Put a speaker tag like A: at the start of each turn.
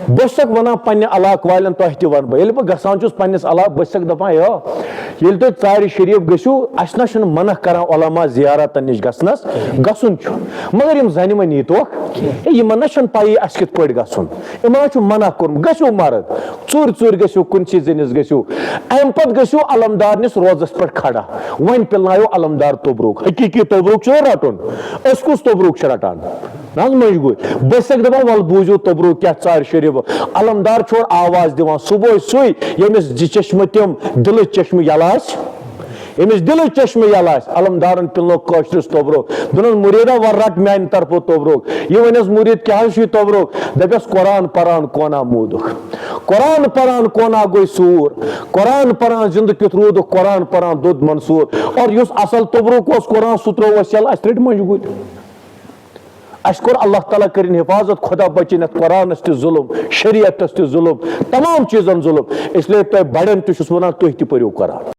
A: بس ونان پنہ علاقہ والن تہ تہ ون بہ بہ گژھان چھس پنس علاقہ بس دپان یل تھی ژارِ شریف گژھو اس نہ منع کران علماء زیارتن نش گژھنس گژھن مگر یم زنہ ما نیتوکھ یمن نہ پی اس کت پٲٹھۍ گژھن یمن منع کوٚرمُت گژھو مرد ژوٗرِ ژوٗرِ گژھو کُنسی زٔنِس گژھو امہ پتہٕ گژھو علمدار نس روزس پٮ۪ٹھ کھڑا ون پلنایو علمدار توبروک حقیقی توبروک چھُ رٹُن أسۍ کُس توبروک چھِ رٹان نہ مجبوٗر بہٕ چھسکھ دپان ول بوٗزِو توبروک کیٛاہ ژارِ شریف علمدار چھُ آواز دِوان صبح سُے ییٚمِس چشمہٕ تِم دلٕچ چشمہٕ یلہٕ آسہِ ییٚمِس دلٕچ چشمہٕ یلہٕ آسہِ علمدارن پِلنو کٲشرِس توبروک دوٚپنس مُریدا ور رٹ میانہِ طرفہٕ توبروک یہِ ونٮ۪س مُرید کیٛاہ حظ چھُے توبروک دپٮ۪س قرآن پران کونا موٗدُکھ قرآن پران کونا گوٚے سوٗر قرآن پران زندٕ کیُتھ روٗدُکھ قرآن پران دوٚد منصوٗر اور یُس اصل توبروک اوس قرآن سُہ تروو اَسہِ یلہٕ اَسہِ رٔٹۍ مجبوٗر اس کوٚر اللہ تعالیٰ کرن حفاظت خدا بچن اتھ قرآنس تہِ ظلم شریعتس تہِ ظلم تمام چیزن ظلم اس لیے تۄہہِ بڑٮ۪ن تہِ چھُس ونان تُہۍ تہِ پٔرِو قرآن